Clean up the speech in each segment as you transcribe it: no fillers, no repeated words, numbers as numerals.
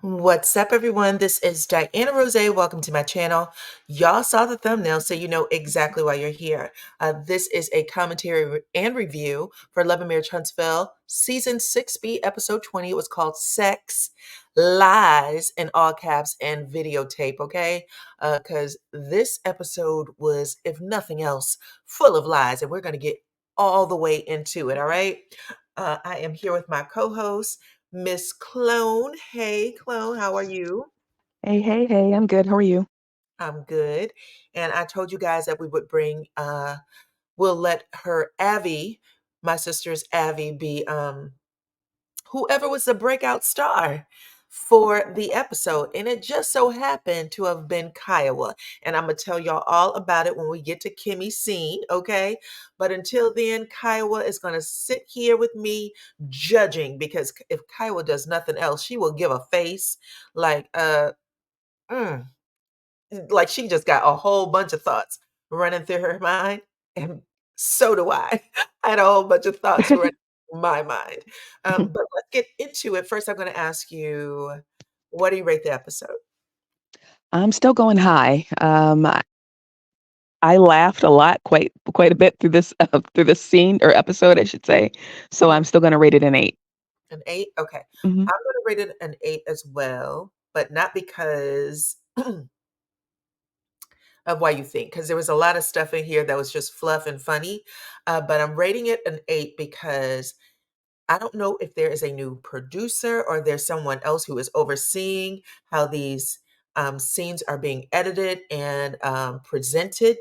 What's up, everyone? This is DYANAROZAY. Welcome to my channel. Y'all saw the thumbnail, so you know exactly why you're here. This is a commentary and review for Love and Marriage Huntsville, Season 6b, Episode 20. It was called Sex, Lies, in all caps, and videotape, okay? Because this episode was, if nothing else, full of lies, and we're going to get all the way into it, all right? I am here with my co-host, Miss Clone. Hey, Clone, how are you? Hey, I'm good. How are you? I'm good. And I told you guys that we would bring, we'll let her Avi, my sister's Avi, be whoever was the breakout star for the episode. And it just so happened to have been Kiowa. And I'm going to tell y'all all about it when we get to Kimmy's scene, okay? But until then, Kiowa is going to sit here with me judging because if Kiowa does nothing else, she will give a face like, mm, like she just got a whole bunch of thoughts running through her mind. And so do I. I had a whole bunch of thoughts running through my mind. But let's get into it. First, I'm going to ask you, what do you rate the episode? I'm still going high. I laughed a lot, quite a bit through this scene or episode, I should say. So Mhm. I'm still going to rate it an 8. An eight? Okay. Hmm. I'm going to rate it an eight as well, but not because of why you think, because there was a lot of stuff in here that was just fluff and funny. But I'm rating it an eight because I don't know if there is a new producer or there's someone else who is overseeing how these scenes are being edited and presented.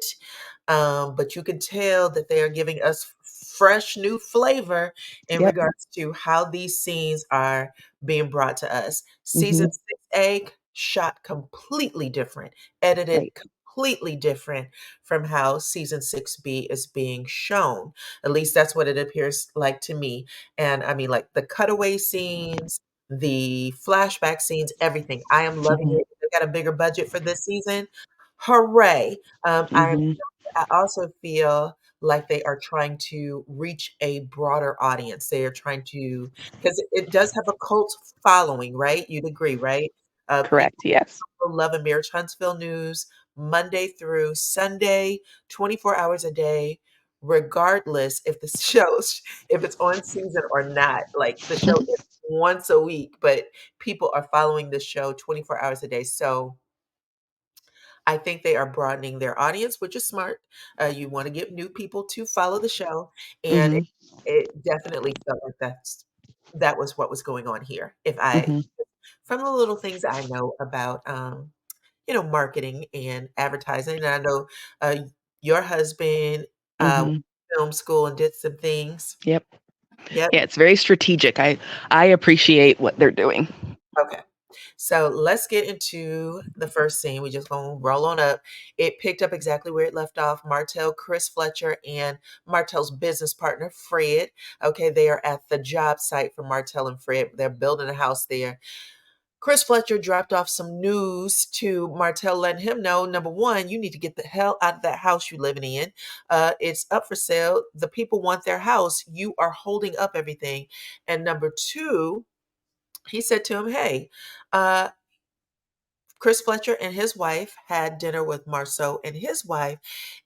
But you can tell that they are giving us fresh new flavor in Yep. regards to how these scenes are being brought to us. Season Hmm. 6A shot completely different, edited Right. completely different from how season 6B is being shown. At least that's what it appears like to me. And I mean, like the cutaway scenes, the flashback scenes, everything. I am loving Hmm. it. They got a bigger budget for this season. Hooray. Hmm. I also feel like they are trying to reach a broader audience. They are trying to, because it does have a cult following, right? You'd agree, right? People Correct. Yes. Love and Marriage Huntsville news Monday through Sunday, 24 hours a day, regardless if the shows, if it's on season or not. Like the show is once a week, but people are following the show 24 hours a day. So I think they are broadening their audience, which is smart. You want to get new people to follow the show, and Hmm. it definitely felt like that was what was going on here. If I Hmm. from the little things I know about, marketing and advertising, and I know your husband went Hmm. to film school and did some things. Yep. Yep. Yeah, it's very strategic. I appreciate what they're doing. Okay. So let's get into the first scene. We just gonna roll on up. It picked up exactly where it left off. Martell, Chris Fletcher, and Martell's business partner, Fred. Okay, they are at the job site for Martell and Fred. They're building a house there. Chris Fletcher dropped off some news to Martell, letting him know, number one, you need to get the hell out of that house you're living in. It's up for sale. The people want their house. You are holding up everything. And number two, he said to him, hey, uh, Chris Fletcher and his wife had dinner with Marsau and his wife,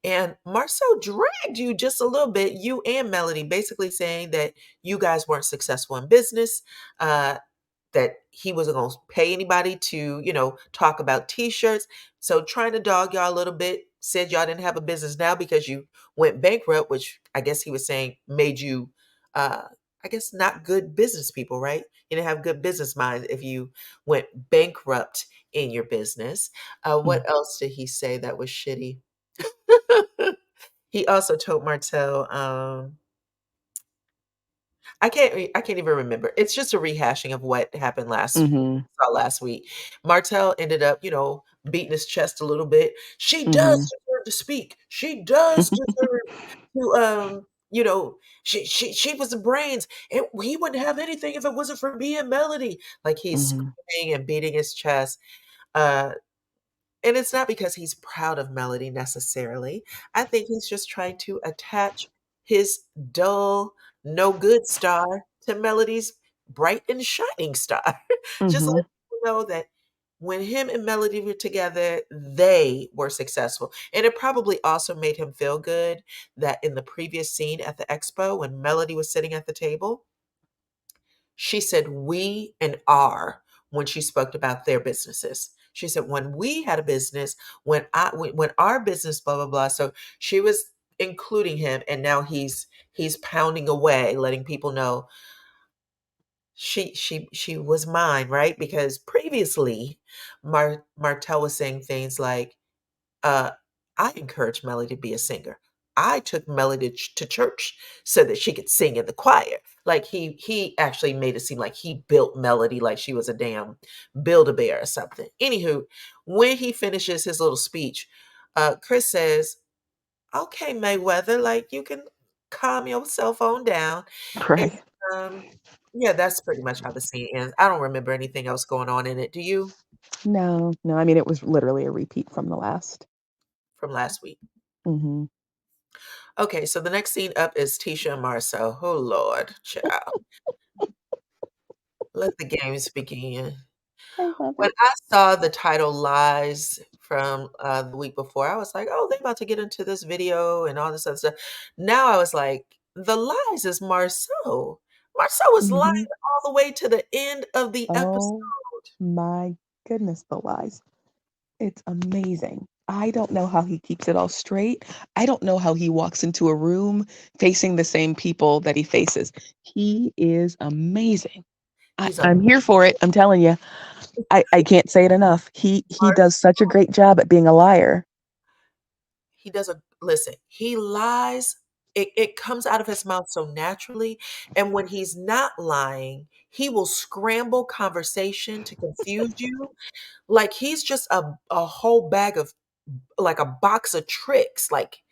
and Marsau dragged you just a little bit, you and Melody, basically saying that you guys weren't successful in business, that he wasn't going to pay anybody to, talk about t-shirts. So trying to dog y'all a little bit, said y'all didn't have a business now because you went bankrupt, which I guess he was saying made you, uh, I guess, not good business people, right? You didn't have good business minds if you went bankrupt in your business. What else did he say that was shitty? He also told Martell, I can't even remember. It's just a rehashing of what happened Hmm. last week. Martell ended up, beating his chest a little bit. She does Hmm. deserve to speak. She does deserve to, she was the brains. And he wouldn't have anything if it wasn't for me and Melody. Like he's Hmm. screaming and beating his chest. Uh, and it's not because he's proud of Melody necessarily. I think he's just trying to attach his dull, no good star to Melody's bright and shining star. Just Hmm. like know that when him and Melody were together, they were successful. And it probably also made him feel good that in the previous scene at the expo, when Melody was sitting at the table, she said we and our when she spoke about their businesses. She said, when we had a business, when our business, blah, blah, blah. So she was including him, and now he's pounding away, letting people know she was mine, right? Because previously Martell was saying things like, uh, I encouraged Melody to be a singer. I took Melody to church so that she could sing in the choir. Like he actually made it seem like he built Melody like she was a damn Build-A-Bear or something. Anywho, when he finishes his little speech, Chris says, "Okay, Mayweather, like you can calm your cell phone down." And Right. um, yeah, that's pretty much how the scene ends. I don't remember anything else going on in it. Do you? No, no, I mean, it was literally a repeat from the last. From last week. Mhm. Okay, so the next scene up is Tisha and Marcel. Oh Lord, child. Let the games begin. I love When it. I saw the title Lies from the week before, I was like, oh, they about to get into this video and all this other stuff. Now I was like, the lies is Marceau. Marceau was lying Mhm. all the way to the end of the episode. Oh my goodness, the lies. It's amazing. I don't know how he keeps it all straight. I don't know how he walks into a room facing the same people that he faces. He is amazing. He's a I'm here for it. I'm telling you. I can't say it enough. He does such a great job at being a liar. He doesn't listen. He lies. It comes out of his mouth so naturally. And when he's not lying, he will scramble conversation to confuse you. Like he's just a whole bag of like a box of tricks. Like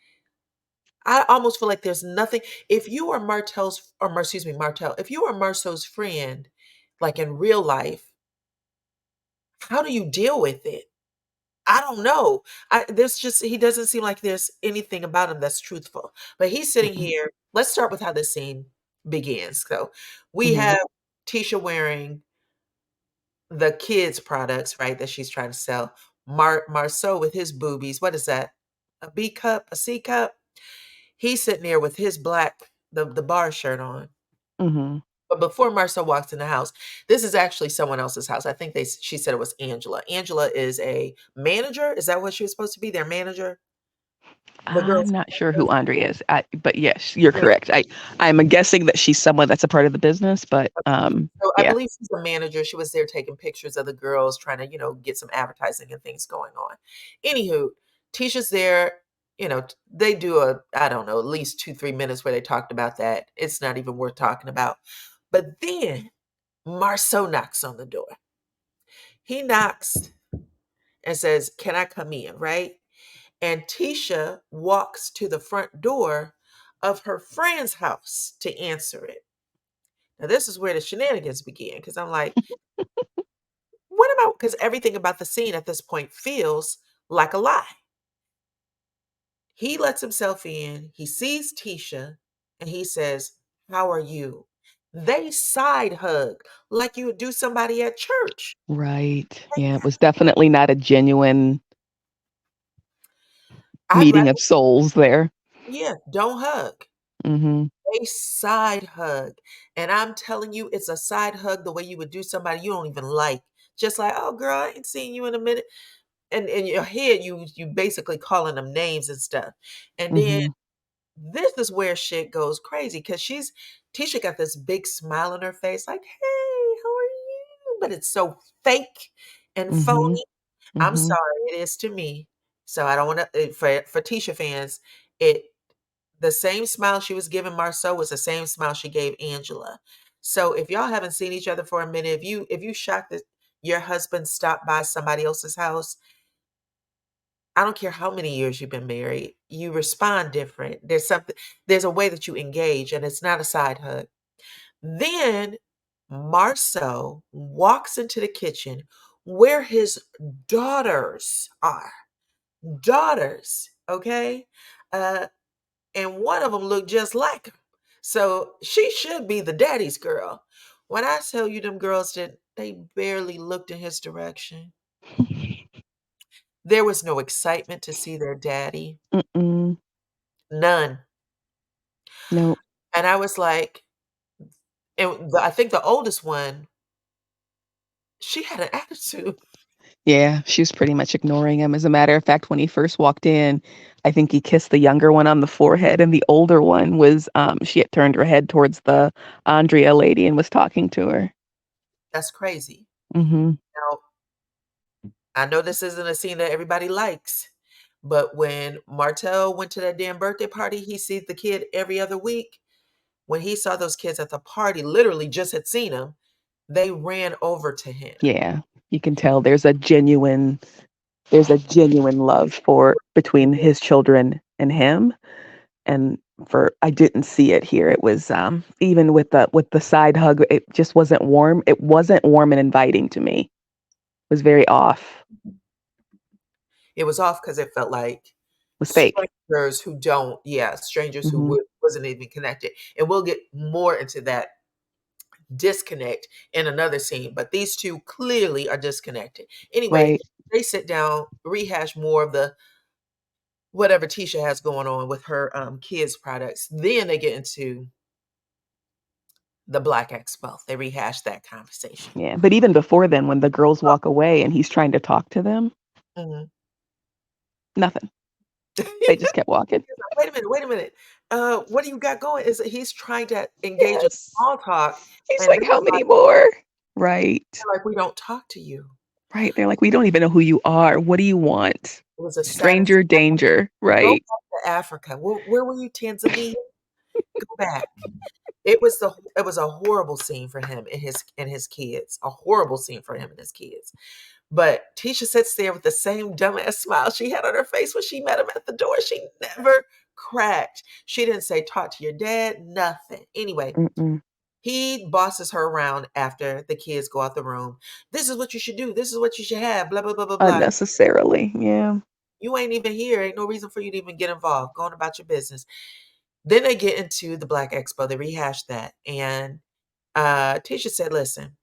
I almost feel like there's nothing. If you are Martell's or excuse me, Martell, if you are Marceau's friend, like in real life, how do you deal with it? I don't know. There's just he doesn't seem like there's anything about him that's truthful. But he's sitting Mm-mm. here. Let's start with how this scene begins. So we Mhm. have Tisha wearing the kids' products, right, that she's trying to sell. Marceau with his boobies. What is that? A B cup, a C cup? He's sitting there with his black the bar shirt on. Mhm. But before Marcel walks in the house, this is actually someone else's house. I think she said it was Angela. Angela is a manager. Is that what she was supposed to be? Their manager? The I'm girl's not sure manager? who Andrea is. But yes, you're Yeah. correct. I'm guessing that she's someone that's a part of the business, but So I yeah. believe she's a manager. She was there taking pictures of the girls, trying to, get some advertising and things going on. Anywho, Tisha's there. They do I don't know, at least 2, 3 minutes where they talked about that. It's not even worth talking about. But then Marceau knocks on the door. He knocks and says, "Can I come in?" Right? And Tisha walks to the front door of her friend's house to answer it. Now, this is where the shenanigans begin because I'm like, what about because everything about the scene at this point feels like a lie. He lets himself in, he sees Tisha, and he says, "How are you?" They side hug like you would do somebody at church. Right. Yeah, it was definitely not a genuine I'd meeting rather, of souls there. yeah, don't hug. Mhm. A side hug. And I'm telling you, it's a side hug the way you would do somebody you don't even like. Just like, oh girl, I ain't seen you in a minute. And in your head, you basically calling them names and stuff. And then Mhm. this is where shit goes crazy because Tisha got this big smile on her face, like, hey, how are you? But it's so fake and Mhm. phony. I'm Mhm. sorry, it is to me. So I don't want to for Tisha fans, it the same smile she was giving Marceau was the same smile she gave Angela. So if y'all haven't seen each other for a minute, if you shocked that your husband stopped by somebody else's house, I don't care how many years you've been married, you respond different. There's a way that you engage, and it's not a side hug. Then Marceau walks into the kitchen where his daughters are. Daughters, okay? Uh, and one of them looked just like him. So she should be the daddy's girl. When I tell you them girls did, They barely looked in his direction. There was no excitement to see their daddy. Mm-mm. None. No. And I was like, I think the oldest one, she had an attitude. Yeah, she was pretty much ignoring him. As a matter of fact, when he first walked in, I think he kissed the younger one on the forehead, and the older one was, she had turned her head towards the Andrea lady and was talking to her. That's crazy. Mhm. Now, I know this isn't a scene that everybody likes, but when Martell went to that damn birthday party, he sees the kid every other week. When he saw those kids at the party, literally just had seen him, they ran over to him. Yeah, you can tell there's a genuine love for between his children and him, and for I didn't see it here. It was, even with the side hug, it just wasn't warm. It wasn't warm and inviting to me. It was very off. It was off because it felt like It was fake. strangers who don't, yeah, strangers who Mhm. wasn't even connected. And we'll get more into that disconnect in another scene, but these two clearly are disconnected. Anyway, Right. they sit down, rehash more of the whatever Tisha has going on with her kids products. Then they get into the Black Expo. They rehash that conversation. Yeah, but even before then, when the girls walk away and he's trying to talk to them, Mhm. nothing. They just kept walking. Wait a minute, wait a minute. What do you got going? Is he's trying to engage in Yes. small talk, He's and like, "How many more?" Right. they're like, we don't talk to you. Right. They're like, "We don't even know who you are. What do you want? It was a satisfying. Stranger danger." Go Right. back to Africa. Where were you, Tanzania? Go back. It was a horrible scene for him and his kids. A horrible scene for him and his kids. But Tisha sits there with the same dumbass smile she had on her face when she met him at the door. She never cracked. She didn't say, talk to your dad, nothing. Anyway, Mm-mm. he bosses her around after the kids go out the room. This is what you should do. This is what you should have. Blah, blah, blah, blah, blah. Unnecessarily. Yeah. You ain't even here. Ain't no reason for you to even get involved. Going about your business. Then they get into the Black Expo. They rehash that. And Tisha said, listen,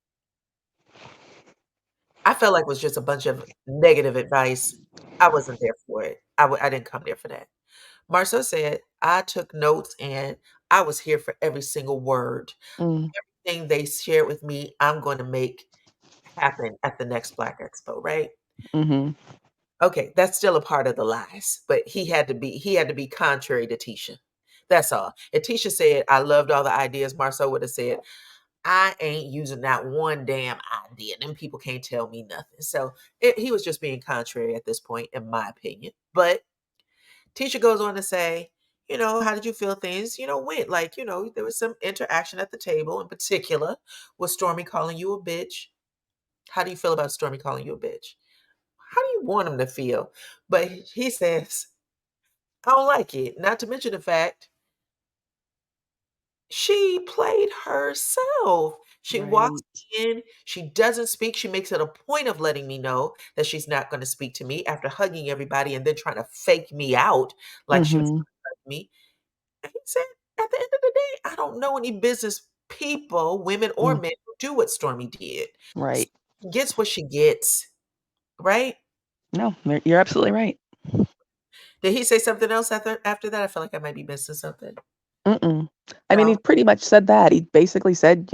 I felt like it was just a bunch of negative advice. I wasn't there for it. I didn't come there for that. Marsau said, I took notes and I was here for every single word. Mm. Everything they shared with me, I'm going to make happen at the next Black Expo, right? Mhm. Okay, that's still a part of the lies, but he had to be contrary to Tisha. That's all. If Tisha said, I loved all the ideas, Marsau would have said, I ain't using that one damn idea. Them people can't tell me nothing. So he was just being contrary at this point, in my opinion. But Tisha goes on to say, how did you feel things, went? Like, there was some interaction at the table in particular. Was Stormy calling you a bitch? How do you feel about Stormy calling you a bitch? How do you want him to feel? But he says, I don't like it. Not to mention the fact she played herself. She walks Right. in, she doesn't speak. She makes it a point of letting me know that she's not going to speak to me after hugging everybody and then trying to fake me out like she was Mhm. going to hug me. And he said, at the end of the day, I don't know any business people, women or Mm. men, who do what Stormy did. Right. She gets what she gets, right? No, you're absolutely right. Did he say something else after that? I feel like I might be missing something. Mm-mm. I mean, he No. pretty much said that. He basically said,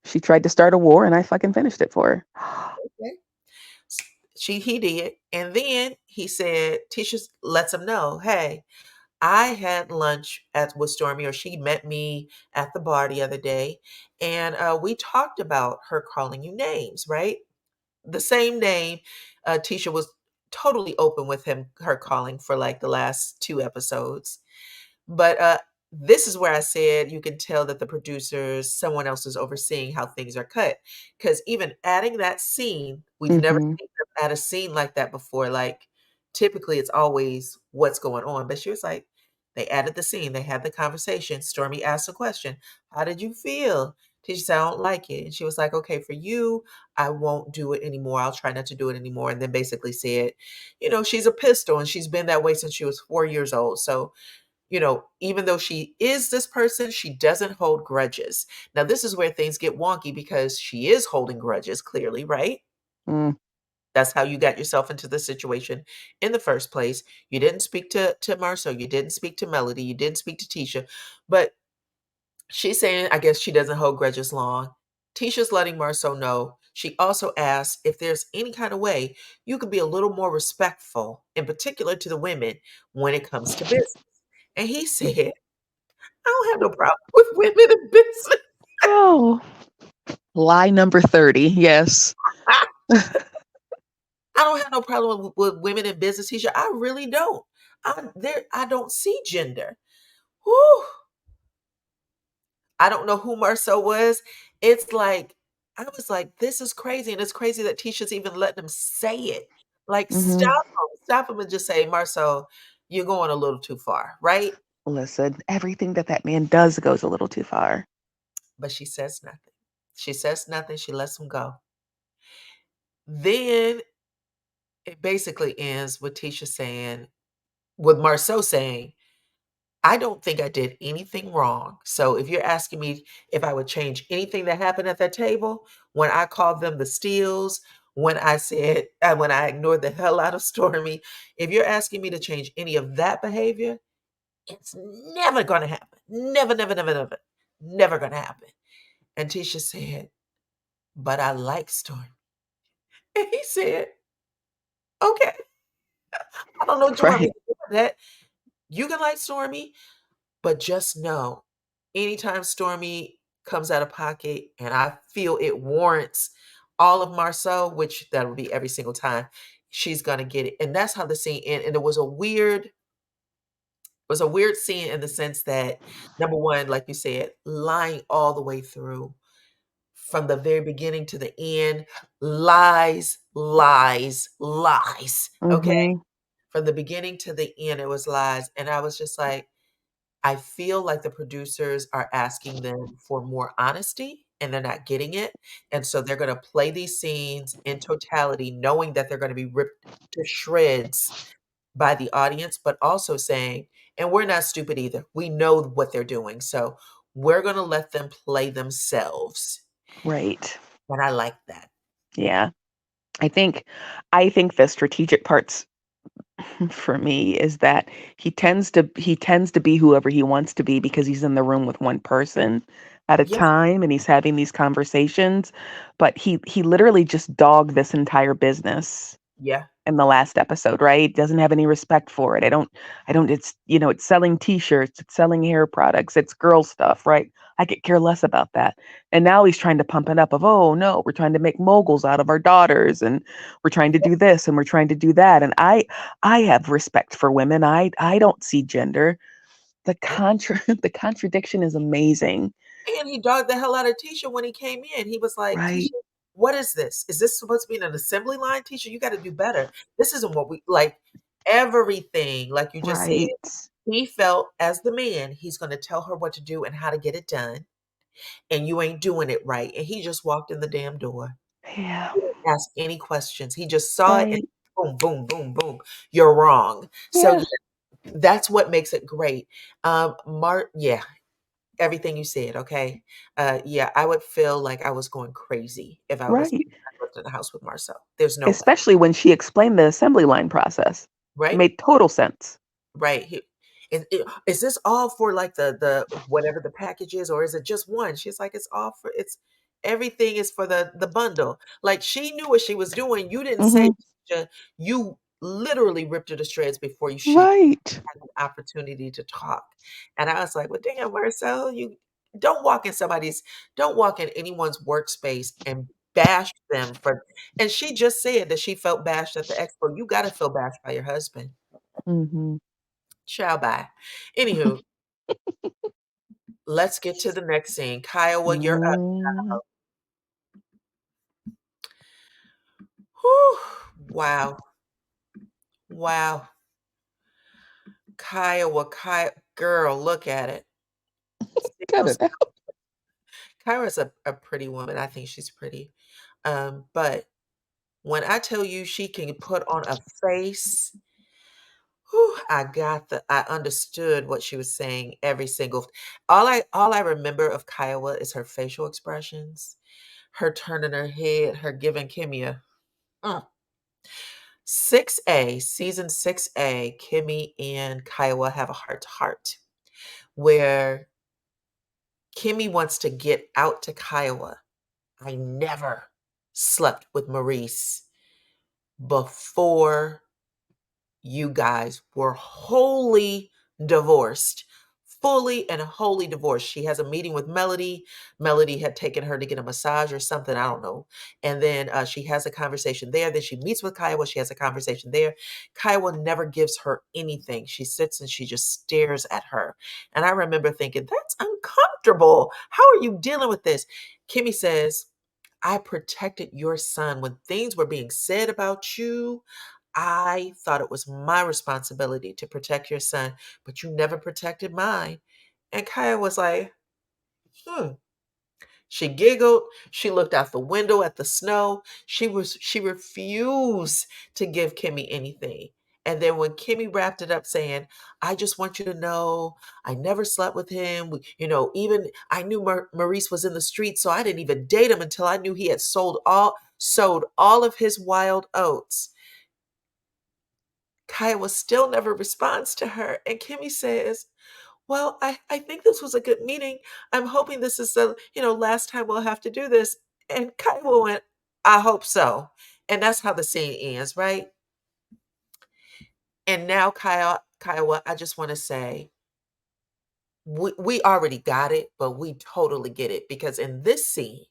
she tried to start a war and I fucking finished it for her. Okay. He did. And then he said, Tisha lets him know, hey, I had lunch with Stormy, or she met me at the bar the other day, and we talked about her calling you names, right? The same name Tisha was totally open with her calling for like the last two episodes. But this is where I said you can tell that the producers, someone else is overseeing how things are cut. Because even adding that scene, we've never Mhm. seen them add a scene like that before. Like typically it's always what's going on. But she was like, they added the scene, they had the conversation. Stormy asked a question. How did you feel? Tisha said, I don't like it. And she was like, okay, for you, I won't do it anymore. I'll try not to do it anymore. And then basically said, she's a pistol and she's been that way since she was 4 years old. So even though she is this person, she doesn't hold grudges. Now, this is where things get wonky because she is holding grudges, clearly, right? Mm. That's how you got yourself into the situation in the first place. You didn't speak to Marcel, you didn't speak to Melody, you didn't speak to Tisha, but she's saying, I guess she doesn't hold grudges long. Tisha's letting Marcel know. She also asks if there's any kind of way you could be a little more respectful, in particular to the women, when it comes to business. And he said, I don't have no problem with women in business. Oh, lie number 30. Yes. I don't have no problem with women in business, Tisha. I really don't. I don't see gender. Whew. I don't know who Marcel was. It's like, I was like, this is crazy. And it's crazy that Tisha's even letting him say it. Like, Hmm. stop him and just say, Marcel, you're going a little too far, right? Listen, everything that man does goes a little too far. But she says nothing. She says nothing. She lets him go. Then it basically ends with Tisha saying, with Marceau saying, I don't think I did anything wrong. So if you're asking me if I would change anything that happened at that table, when I called them the steals, when I ignored the hell out of Stormy, if you're asking me to change any of that behavior, it's never going to happen. Never, never, never, never, never going to happen. And Tisha said, but I like Stormy. And he said, okay, I don't know what you want me Right. to do with that. You can like Stormy, but just know, anytime Stormy comes out of pocket and I feel it warrants all of Marceau, which that will be every single time, she's gonna get it. And that's how the scene ended. And it was a weird scene in the sense that, number one, like you said, lying all the way through from the very beginning to the end, lies, lies, lies. Okay. Hmm. From the beginning to the end, it was lies. And I was just like, I feel like the producers are asking them for more honesty and they're not getting it. And so they're going to play these scenes in totality, knowing that they're going to be ripped to shreds by the audience, but also saying, and we're not stupid either. We know what they're doing. So we're going to let them play themselves. Right. And I like that. Yeah. I think I think the strategic parts for me is that he tends to be whoever he wants to be because he's in the room with one person at a Yeah. time and he's having these conversations, but he literally just dogged this entire business Yeah. in the last episode, right? Doesn't have any respect for it. I don't it's selling t-shirts, it's selling hair products, it's girl stuff, right? I could care less about that. And now he's trying to pump it up of, oh no, we're trying to make moguls out of our daughters and we're trying to do this and we're trying to do that. And I have respect for women. I don't see gender. Yeah. The contradiction is amazing. And he dogged the hell out of Tisha when he came in. He was like, Tisha, Right. what is this? Is this supposed to be an assembly line? Tisha, you got to do better. This isn't what we like. Everything, like you just said, Right. he felt as the man, he's going to tell her what to do and how to get it done. And you ain't doing it right. And he just walked in the damn door. Yeah. He didn't ask any questions. He just saw it and Right. boom, boom, boom, boom. You're wrong. So Yeah. yeah, that's what makes it great. Yeah, everything you said, okay? Yeah, I would feel like I was going crazy if I was Right. left in the house with Marcel. There's no way, Especially when she explained the assembly line process. It right? made total sense. Right. Is this all for like the whatever the package is, or is it just one? She's like, it's everything is for the bundle. Like she knew what she was doing. You didn't say, Mhm. you literally ripped her to shreds before she Right. had an opportunity to talk. And I was like, well, damn, Marcel, you don't walk in somebody's, don't walk in anyone's workspace and bash them for. And she just said that she felt bashed at the expo. You got to feel bashed by your husband. Mhm. Ciao, bye. Anywho, let's get to the next scene. Kiowa, you're up. Mm. Whew. Wow. Wow. Girl, look at it. See Cut those, it out. Kyra's a pretty woman. I think she's pretty. But when I tell you she can put on a face, Whew, I understood what she was saying every single all I remember of Kiowa is her facial expressions, her turning her head, her giving Kimmy a 6A, season 6A, Kimmy and Kiowa have a heart to heart where Kimmy wants to get out to Kiowa. I never slept with Maurice before you guys were wholly divorced, fully and wholly divorced. She has a meeting with Melody. Melody had taken her to get a massage or something, I don't know. And then she has a conversation there. Then she meets with Kiowa. She has a conversation there. Kiowa never gives her anything. She sits and she just stares at her. And I remember thinking, that's uncomfortable. How are you dealing with this? Kimmy says, I protected your son when things were being said about you. I thought it was my responsibility to protect your son, but you never protected mine. And Kaya was like, hmm. She giggled. She looked out the window at the snow. She refused to give Kimmy anything. And then when Kimmy wrapped it up saying, I just want you to know I never slept with him. Even I knew Maurice was in the street, so I didn't even date him until I knew he had sowed all of his wild oats. Kiowa still never responds to her. And Kimmy says, well, I think this was a good meeting. I'm hoping this is the, last time we'll have to do this. And Kiowa went, I hope so. And that's how the scene ends, right? And now, Kiowa, I just want to say, we already got it, but we totally get it. Because in this scene,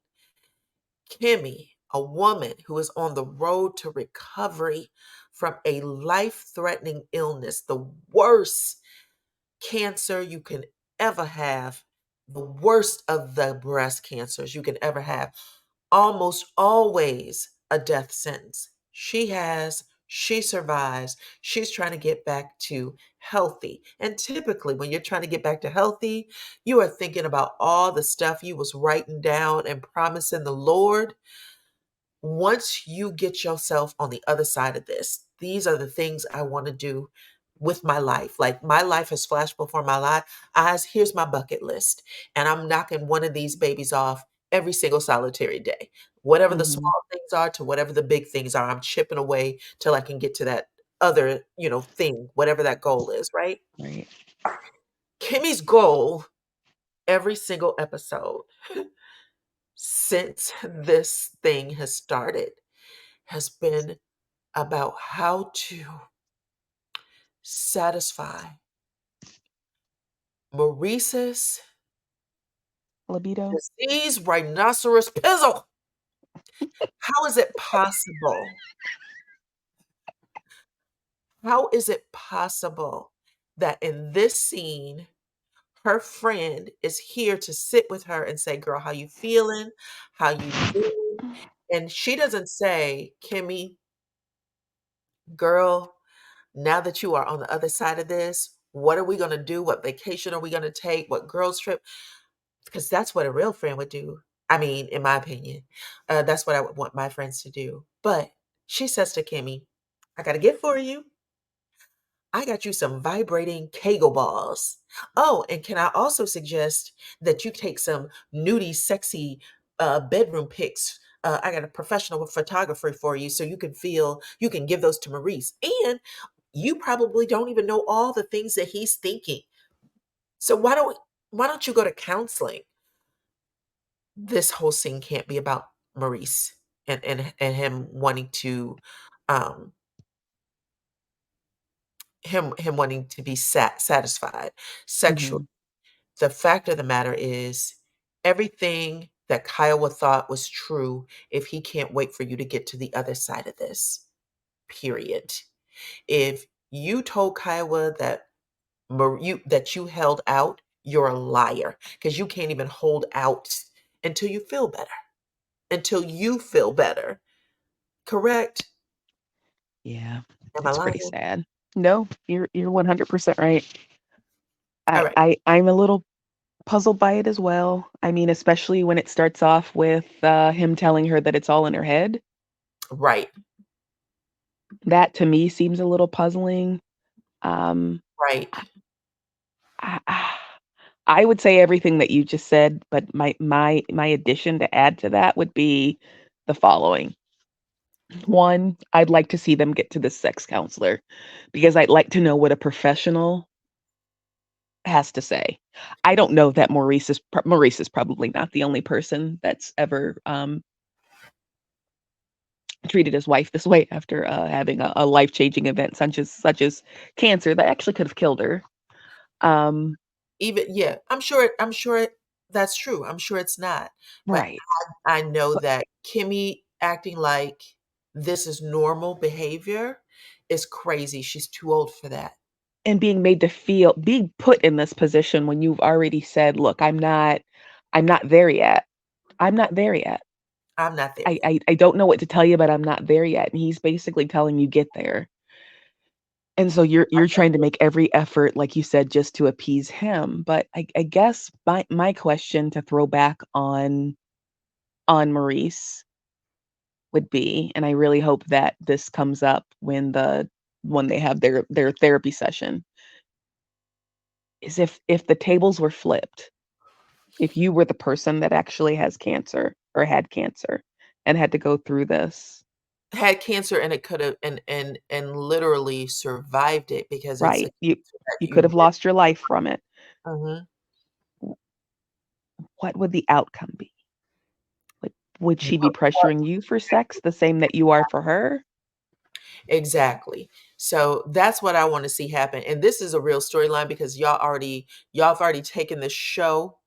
Kimmy, a woman who is on the road to recovery from a life-threatening illness, the worst cancer you can ever have, the worst of the breast cancers you can ever have, almost always a death sentence. She survives. She's trying to get back to healthy. And typically when you're trying to get back to healthy, you are thinking about all the stuff you was writing down and promising the Lord. Once you get yourself on the other side of this, these are the things I want to do with my life. Like my life has flashed before my eyes. Here's my bucket list. And I'm knocking one of these babies off every single solitary day. Whatever the Mhm. small things are to whatever the big things are, I'm chipping away till I can get to that other, thing, whatever that goal is, right? Right. Kimmy's goal every single episode since this thing has started has been about how to satisfy Maurice's Libido. disease rhinoceros pizzle. How is it possible? How is it possible that in this scene, her friend is here to sit with her and say, girl, how you feeling? How you doing? And she doesn't say, Kimmy, girl, now that you are on the other side of this, what are we going to do? What vacation are we going to take? What girls trip? Because that's what a real friend would do. I mean, in my opinion, that's what I would want my friends to do. But she says to Kimmy, I got a gift for you. I got you some vibrating Kegel balls. Oh, and can I also suggest that you take some nudie, sexy bedroom pics? I got a professional photographer for you so you can give those to Maurice. And you probably don't even know all the things that he's thinking. So why don't you go to counseling? This whole scene can't be about Maurice and him wanting to um him wanting to be satisfied sexually. Mhm. The fact of the matter is everything that Kiowa thought was true if he can't wait for you to get to the other side of this. Period. If you told Kiowa that that you held out, you're a liar because you can't even hold out until you feel better. Until you feel better. Correct? Yeah, Am I it's pretty lying? sad. No, you're 100% right. All right. I'm a little puzzled by it as well. I mean, especially when it starts off with him telling her that it's all in her head. Right. That to me seems a little puzzling. Um, Right. I, I would say everything that you just said, but my addition to add to that would be the following. One, I'd like to see them get to the sex counselor because I'd like to know what a professional has to say. I don't know that Maurice is probably not the only person that's ever treated his wife this way after having a life changing event such as cancer that actually could have killed her. Um, Even yeah, I'm sure that's true. I'm sure it's not. But right. I know But that Kimmy acting like this is normal behavior is crazy. She's too old for that. and being put in this position when you've already said, look, I'm not there yet. I'm not there yet. I'm not there yet. I don't know what to tell you, but I'm not there yet. And he's basically telling you get there. And so you're trying to make every effort, like you said, just to appease him. But I guess my question to throw back on Maurice would be, and I really hope that this comes up when they have their therapy session, is if the tables were flipped, if you were the person that actually has cancer or had cancer and had to go through this, Had cancer and it could have and literally survived it because it's a right? cancer that You you could have live. lost your life from it. Mhm. What would the outcome be? Would she be What pressuring you for sex the same that you are for her? exactly. So that's what I want to see happen. And this is a real storyline because y'all have already taken the show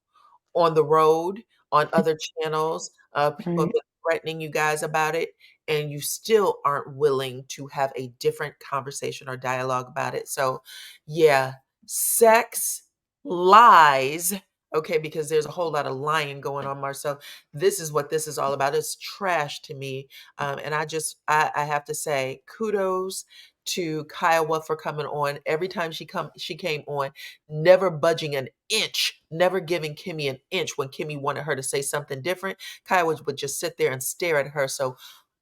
on the road, on other channels. People have Right. been threatening you guys about it, and you still aren't willing to have a different conversation or dialogue about it. So, yeah, sex, lies. Okay, because there's a whole lot of lying going on, Marcel. This is what this is all about. It's trash to me, and I have to say kudos to Kiowa for coming on. Every time she came on, never budging an inch, never giving Kimmy an inch when Kimmy wanted her to say something different. Kiowa would just sit there and stare at her. So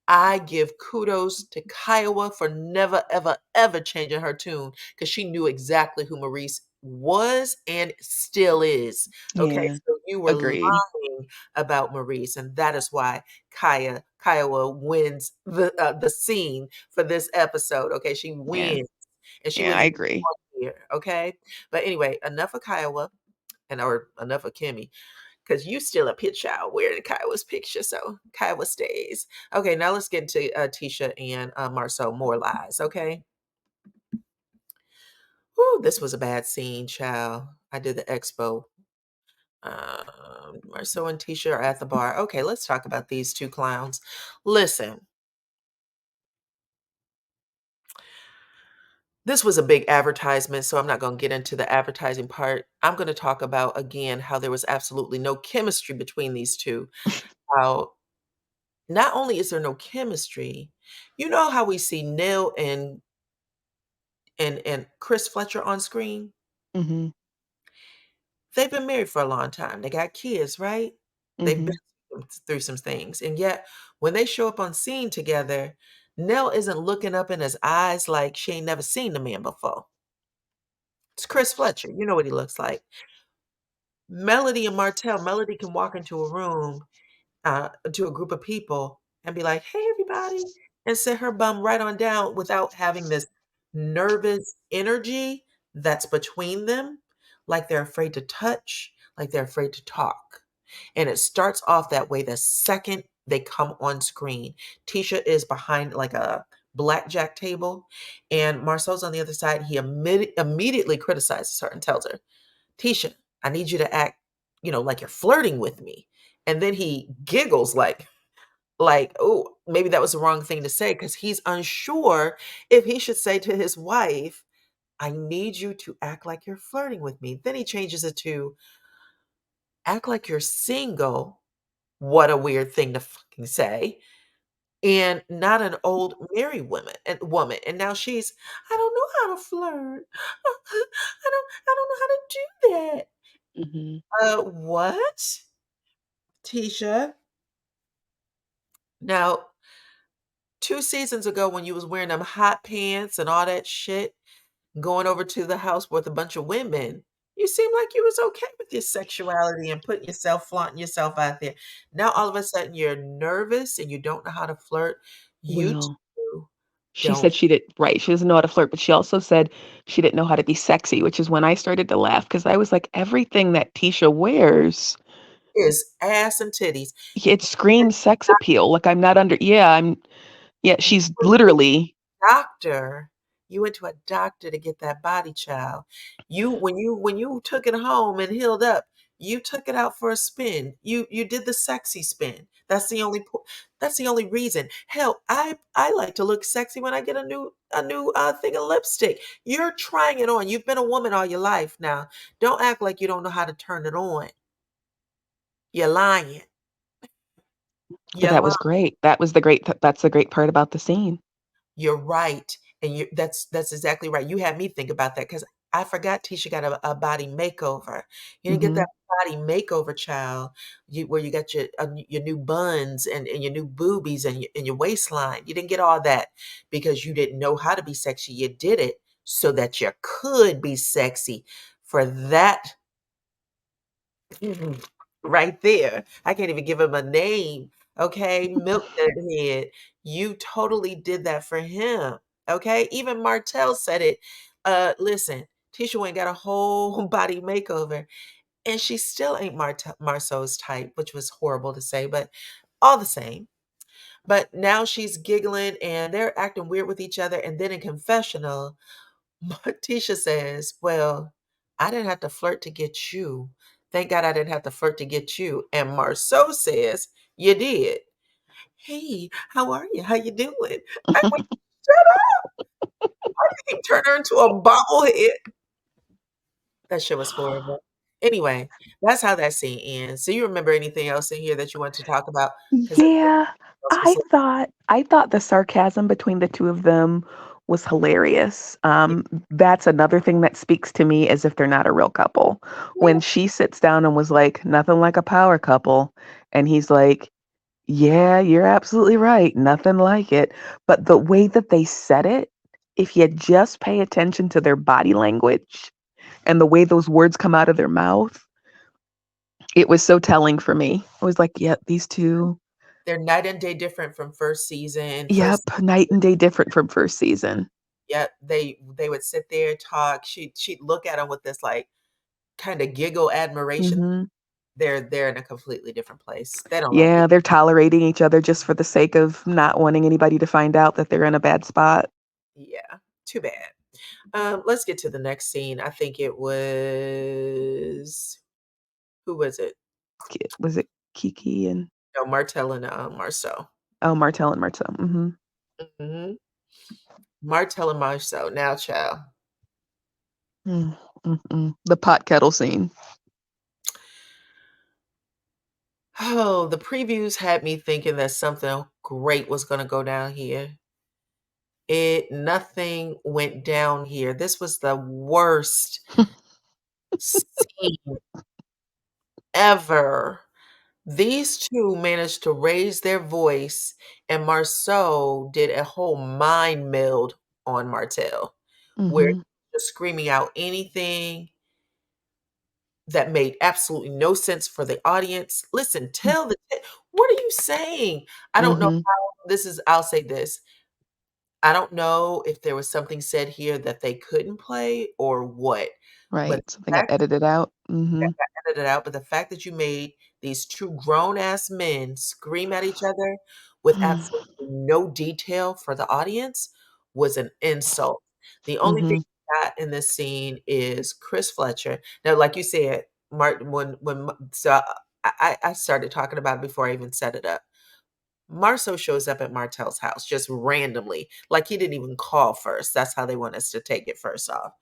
I give kudos to Kiowa for never, ever, ever changing her tune because she knew exactly who Maurice was and still is. Okay, Yeah. so you were Agreed. lying about Maurice, and that is why Kiowa wins the scene for this episode. Okay, she Yeah. wins, and she Yeah, wins I again agree. here. Okay, but anyway, enough of Kiowa and or enough of Kimmy. Because you still a picture wearing Kiowa's picture, so Kiowa stays. Okay, now let's get into Tisha and Marcel. More lies, okay? Whew, this was a bad scene, child. I did the expo. Marcel and Tisha are at the bar. Okay, let's talk about these two clowns. Listen, this was a big advertisement, so I'm not going to get into the advertising part. I'm going to talk about again how there was absolutely no chemistry between these two. How not only is there no chemistry, you know how we see Neil and Chris Fletcher on screen? Mhm. They've been married for a long time. They got kids, right? They've been Mhm. through some things. And yet when they show up on scene together, Nell isn't looking up in his eyes like she ain't never seen the man before. It's Chris Fletcher. You know what he looks like. Melody and Martell, Melody can walk into a room to a group of people and be like, "Hey, everybody," and sit her bum right on down without having this nervous energy that's between them, like they're afraid to touch, like they're afraid to talk. And it starts off that way the second they come on screen. Tisha is behind like a blackjack table, and Marcel's on the other side. He immediately criticizes her and tells her, Tisha, I need you to act, like you're flirting with me. And then he giggles oh, maybe that was the wrong thing to say because he's unsure if he should say to his wife, I need you to act like you're flirting with me. Then he changes it to act like you're single. What a weird thing to fucking say. And not an old married woman. And now she's, I don't know how to flirt. I don't know how to do that. Mhm. What? Tisha. Now, 2 seasons ago when you was wearing them hot pants and all that shit, going over to the house with a bunch of women. You seem like you was okay with your sexuality and putting yourself, flaunting yourself out there. Now all of a sudden you're nervous and you don't know how to flirt. You Well, two she don't said she did right, she doesn't know how to flirt, but she also said she didn't know how to be sexy, which is when I started to laugh because I was like, everything that Tisha wears, is ass and titties. it screams sex appeal. Like I'm not under yeah, yeah, You she's went to literally a doctor. You went to a doctor to get that body, child. When you took it home and healed up, you took it out for a spin. You did the sexy spin. That's the only reason. Hell, I like to look sexy when I get a new thing of lipstick. You're trying it on. You've been a woman all your life now. Don't act like you don't know how to turn it on. You're lying. but You're that lying. was great. That was the great that's the great part about the scene. You're right, and that's exactly right. You had me think about that because I forgot Tisha got a body makeover. You didn't get that Mhm. body makeover, child, where you got your new buns and your new boobies and your waistline. You didn't get all that because you didn't know how to be sexy. You did it so that you could be sexy. For that Mhm. Right there. I can't even give him a name. Okay. Milk that head. You totally did that for him. Okay. Even Martell said it. Listen, Tisha went and got a whole body makeover and she still ain't Marsau's type, which was horrible to say, but all the same. But now she's giggling and they're acting weird with each other. And then in confessional, Tisha says, "Well, I didn't have to flirt to get you. Thank God I didn't have to flirt to get you." And Marceau says, "You did. Hey, how are you? How you doing?" I went, "Shut up. I didn't turn her into a bobblehead." That shit was horrible. Anyway, that's how that scene ends. So you remember anything else in here that you want to talk about? Because Yeah, else was like, I thought the sarcasm between the 2 of them was hilarious. yeah, That's another thing that speaks to me as if they're not a real couple. yeah, When she sits down and was like, "Nothing like a power couple," and he's like, "Yeah, you're absolutely right. Nothing like it." But the way that they said it, if you just pay attention to their body language and the way those words come out of their mouth, it was so telling for me. I was like, "Yep, these 2. they're night and day different from first season. Yep, First night and day different from first season." Yep, they would sit there, talk. She'd look at him with this, like, kinda giggle admiration. Mhm. They're in a completely different place. They don't like Yeah, it. they're tolerating each other just for the sake of not wanting anybody to find out that they're in a bad spot. Yeah, too bad. Let's get to the next scene. I think it was who was it? Was it Kiki and No, Martell and, Marceau. oh, Martell and Marcel, mhm. Mhm. Martell and Marceau. Now, child. Mm, the pot kettle scene. Oh, the previews had me thinking that something great was gonna go down here. Nothing went down here. This was the worst scene ever. These 2 managed to raise their voice, and Marceau did a whole mind meld on Martell, where Mhm, just screaming out anything that made absolutely no sense for the audience. Listen, what are you saying? I don't know mhm, how this is I'll say this. I don't know if there was something said here that they couldn't play or what, but right, something the got fact edited out. that Mhm, got edited out, but the fact that you made these 2 grown ass men scream at each other with mm, absolutely no detail for the audience was an insult. The only thing mhm, we got in this scene is Chris Fletcher. Now, like you said, Martin, when so I started talking about it before I even set it up. Marceau shows up at Martell's house just randomly, like he didn't even call first. That's how they want us to take it first off.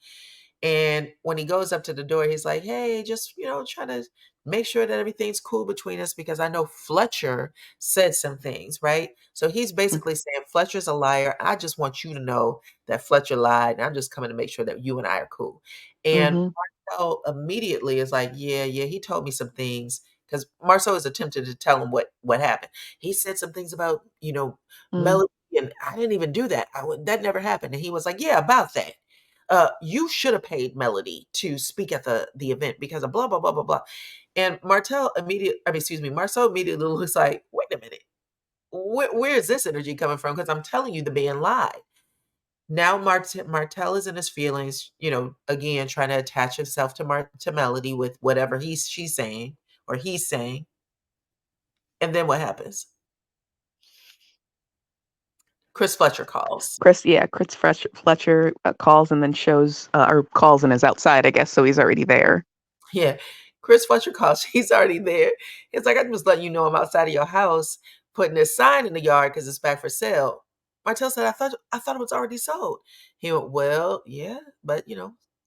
And when he goes up to the door, he's like, "Hey, just, trying to make sure that everything's cool between us because I know Fletcher said some things, right?" So he's mm, basically saying, "Fletcher's a liar. I just want you to know that Fletcher lied. And I'm just coming to make sure that you and I are cool." And mhm, Marcel immediately is like, "Yeah, yeah, he told me some things." Because Marceau is attempted to tell him what happened. He said some things about, mm, Melody, and I didn't even do that. That never happened. And he was like, "Yeah, about that." You should have paid Melody to speak at the event because of blah blah blah blah blah. And Marcel immediately looks like, wait a minute, where is this energy coming from? Because I'm telling you, the man lied. Now Martell is in his feelings, again trying to attach himself to Melody with whatever she's saying or he's saying. And then what happens? Chris Fletcher calls. Fletcher calls and then shows or calls and is outside, I guess, so he's already there. Yeah. Chris Fletcher calls. He's already there. It's like, I'm just letting you know I'm outside of your house, putting this sign in the yard because it's back for sale. Martell said, I thought it was already sold. He went, well, yeah, but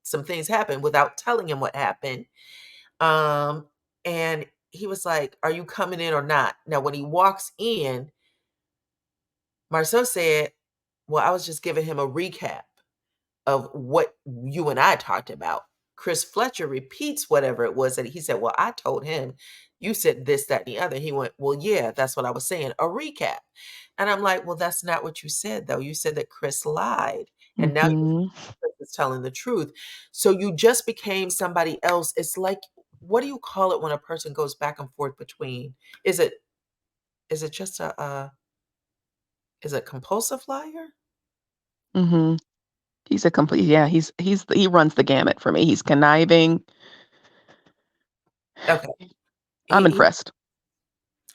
some things happened without telling him what happened. And he was like, are you coming in or not? Now, when he walks in, Marceau said, well, I was just giving him a recap of what you and I talked about. Chris Fletcher repeats whatever it was that he said. Well, I told him, you said this, that, and the other. He went, well, yeah, that's what I was saying, a recap. And I'm like, well, that's not what you said, though. You said that Chris lied. And now Mm-hmm. Chris is telling the truth. So you just became somebody else. It's like, what do you call it when a person goes back and forth between? Is it just is it compulsive liar? Mm-hmm. He's a complete, yeah, he runs the gamut for me. He's conniving. Okay. I'm He impressed.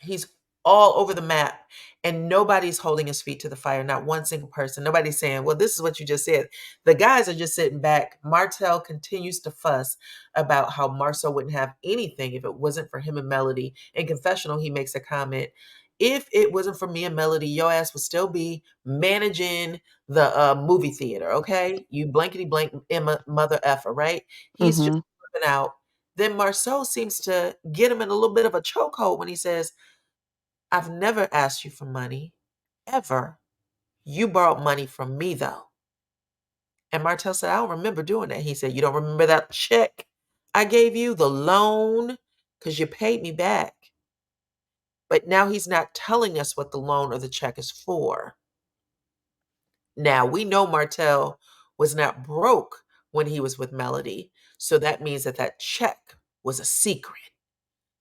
He's all over the map, and nobody's holding his feet to the fire. Not one single person. Nobody's saying, well, this is what you just said. The guys are just sitting back. Martell continues to fuss about how Marsau wouldn't have anything if it wasn't for him and Melody. In confessional, he makes a comment. If it wasn't for me and Melody, your ass would still be managing the movie theater, okay? You blankety blank Emma mother effer, right? He's just Mm-hmm. flipping out. Then Marceau seems to get him in a little bit of a chokehold when he says, I've never asked you for money, ever. You borrowed money from me, though. And Martell said, I don't remember doing that. He said, you don't remember that check I gave you, the loan, because you paid me back. But now he's not telling us what the loan or the check is for. Now, we know Martell was not broke when he was with Melody. So that means that check was a secret.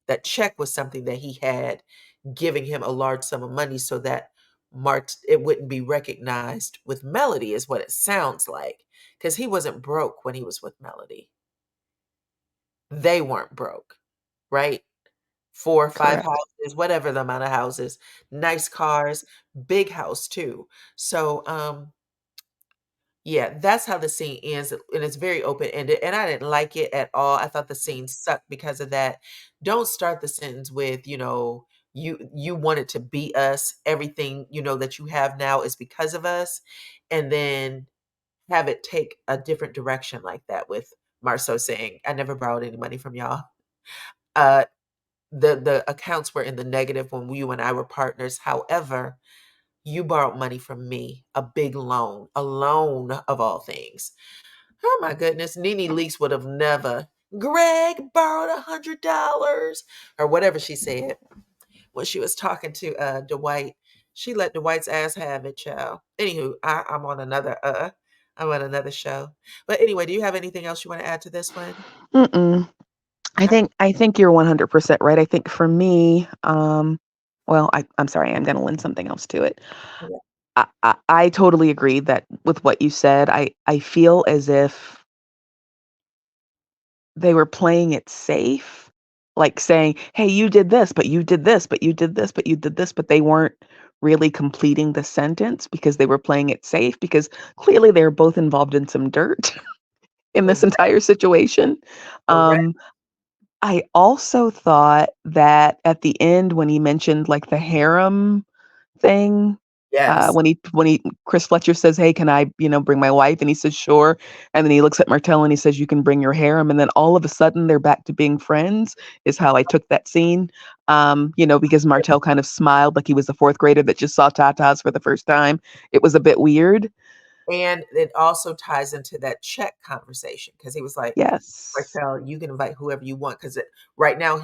That check was something that he had giving him a large sum of money so that it wouldn't be recognized with Melody is what it sounds like, because he wasn't broke when he was with Melody. They weren't broke, right? 4 or 5 Correct. houses, whatever the amount of houses, nice cars, big house too. So yeah, that's how the scene ends, and it's very open-ended, and I didn't like it at all. I thought the scene sucked because of that. Don't start the sentence with, you wanted to be us. Everything, that you have now is because of us, and then have it take a different direction like that with Marceau saying, "I never borrowed any money from y'all." Uh, the accounts were in the negative when you and I were partners. However, you borrowed money from me, a loan of all things. Oh my goodness, Nene Leakes would have never. Greg borrowed $100 or whatever she said when she was talking to Dwight. She let Dwight's ass have it, child. Anywho, I'm on another show. But anyway, do you have anything else you want to add to this one? Mm-mm. Uh, I think you're 100% right. I think for me, well, I'm sorry, I'm going to lend something else to it. yeah. I totally agree that with what you said. I feel as if they were playing it safe, like saying, "Hey, you did this, but you did this, but you did this, but you did this," but they weren't really completing the sentence because they were playing it safe because clearly they were both involved in some dirt in this Correct. entire situation. Correct. Um, I also thought that at the end when he mentioned like the harem thing, Yes. when he Chris Fletcher says, "Hey, can I, bring my wife?" And he says, "Sure." And then he looks at Martell and he says, "You can bring your harem." And then all of a sudden they're back to being friends. Is how I took that scene. Because Martell kind of smiled like he was a fourth grader that just saw tatas for the first time. It was a bit weird. And it also ties into that check conversation because he was like, Yes. Marcel, you can invite whoever you want because right now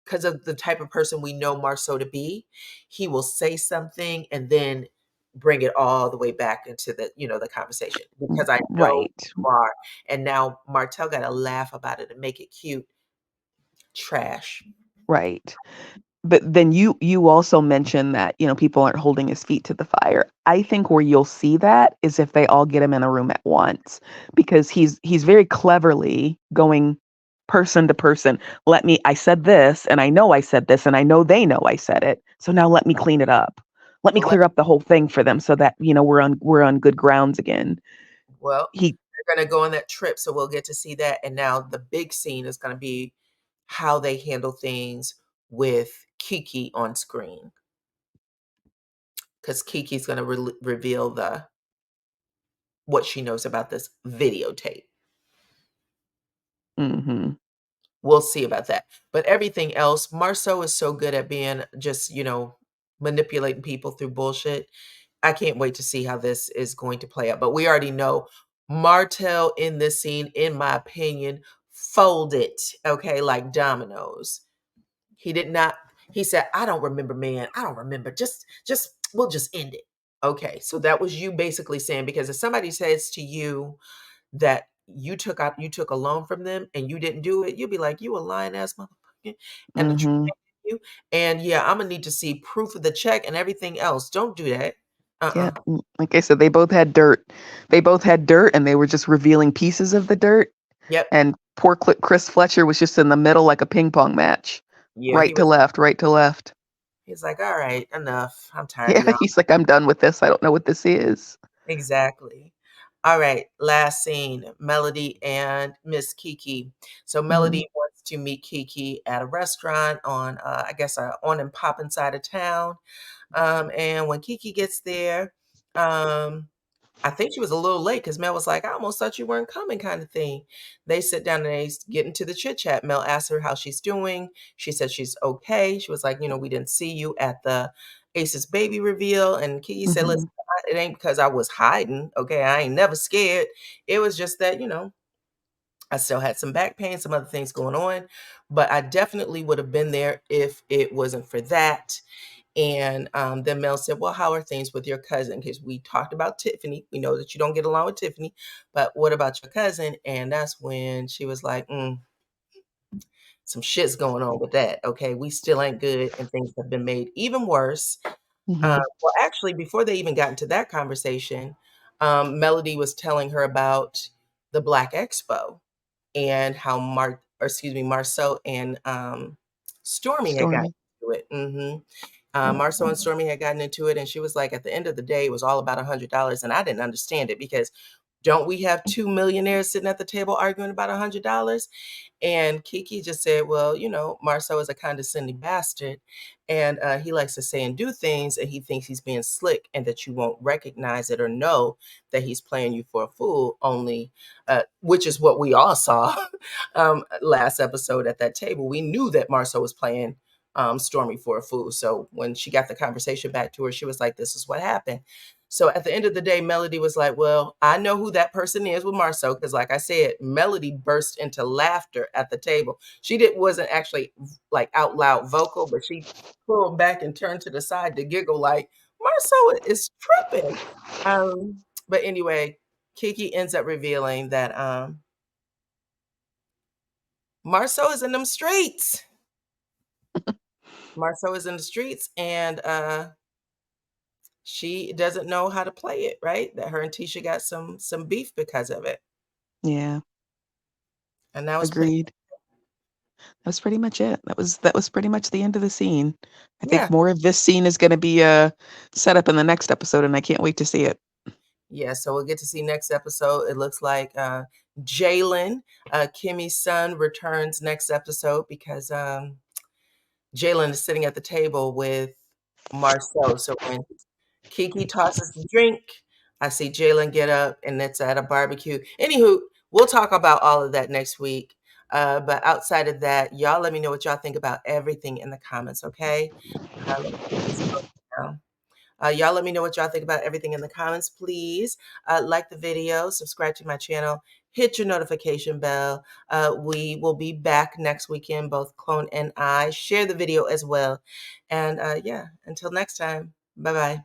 because of the type of person we know Marceau to be, he will say something and then bring it all the way back into the, the conversation, because I know Right, you are. And now Martell got to laugh about it and make it cute. Trash. right. But then you also mentioned that, people aren't holding his feet to the fire. I think where you'll see that is if they all get him in a room at once, because he's very cleverly going person to person. I said this, and I know I said this, and I know they know I said it. So now let me clean it up. Let me Well, let clear up the whole thing for them so that, we're on good grounds again. Well, He they're gonna go on that trip, so we'll get to see that. And now the big scene is gonna be how they handle things with Kiki on screen, because Kiki's gonna reveal the what she knows about this videotape. mhm. We'll see about that. But everything else, Marsau is so good at being just, manipulating people through bullshit. I can't wait to see how this is going to play out. But we already know Martell in this scene, in my opinion, folded, okay, like dominoes. He did not, he said, I don't remember, man. I don't remember. We'll just end it. Okay. So that was you basically saying, because if somebody says to you that you took a loan from them and you didn't do it, you'll be like, you a lying ass motherfucker. And the truth Mhm. ain't in you. And yeah, I'm gonna need to see proof of the check and everything else. Don't do that. Yeah, Uh-uh. like I said, they both had dirt. They both had dirt, and they were just revealing pieces of the dirt. Yep. And poor Chris Fletcher was just in the middle like a ping pong match. Yeah, Right to left, right to left. he's like, all right, enough. I'm tired of Yeah, y'all. he's like, I'm done with this. I don't know what this is. Exactly. All right, last scene, Melody and Miss Kiki. So Mhm, Melody wants to meet Kiki at a restaurant on, I guess, on and pop inside of town. And when Kiki gets there, um, I think she was a little late because Mel was like, I almost thought you weren't coming, kind of thing. They sit down and they get into the chit chat. Mel asks her how she's doing. She said she's okay. She was like, we didn't see you at the Ace's baby reveal. And Kiki said, listen, mhm, it ain't because I was hiding. Okay. I ain't never scared. It was just that, I still had some back pain, some other things going on, but I definitely would have been there if it wasn't for that. And then Mel said, well, how are things with your cousin? Because we talked about Tiffany. We know that you don't get along with Tiffany, but what about your cousin? And that's when she was like, some shit's going on with that. Okay. We still ain't good. And things have been made even worse. mhm. Well, actually, before they even got into that conversation, Melody was telling her about the Black Expo and how Marceau and Stormy had gotten Stormy. into it. Marceau and Stormy had gotten into it, and she was like, at the end of the day, it was all about $100, and I didn't understand it because don't we have two millionaires sitting at the table arguing about $100? And Kiki just said, well, Marceau is a condescending bastard. And he likes to say and do things, and he thinks he's being slick and that you won't recognize it or know that he's playing you for a fool, only, which is what we all saw last episode at that table. We knew that Marceau was playing Stormy for a fool. So when she got the conversation back to her, she was like, this is what happened. So at the end of the day, Melody was like, well, I know who that person is with Marceau. Because like I said, Melody burst into laughter at the table. Wasn't actually like out loud vocal, but she pulled back and turned to the side to giggle like, Marceau is tripping. But anyway, Kiki ends up revealing that Marceau is in them streets. Marceau is in the streets, and she doesn't know how to play it, right? That her and Tisha got some beef because of it. Yeah, And that was pretty, agreed. That's pretty much it. That was pretty much the end of the scene. I think yeah. more of this scene is gonna be set up in the next episode, and I can't wait to see it. Yeah, so we'll get to see next episode. It looks like Jalen, Kimmy's son, returns next episode because Jalen is sitting at the table with Marcel. So when Kiki tosses the drink, I see Jalen get up, and it's at a barbecue. Anywho, we'll talk about all of that next week. But outside of that, y'all let me know what y'all think about everything in the comments, okay? Let me get this down. Y'all let me know what y'all think about everything in the comments, please. Like the video, subscribe to my channel, hit your notification bell. We will be back next weekend, both Clone and I. Share the video as well. And yeah, until next time, bye-bye.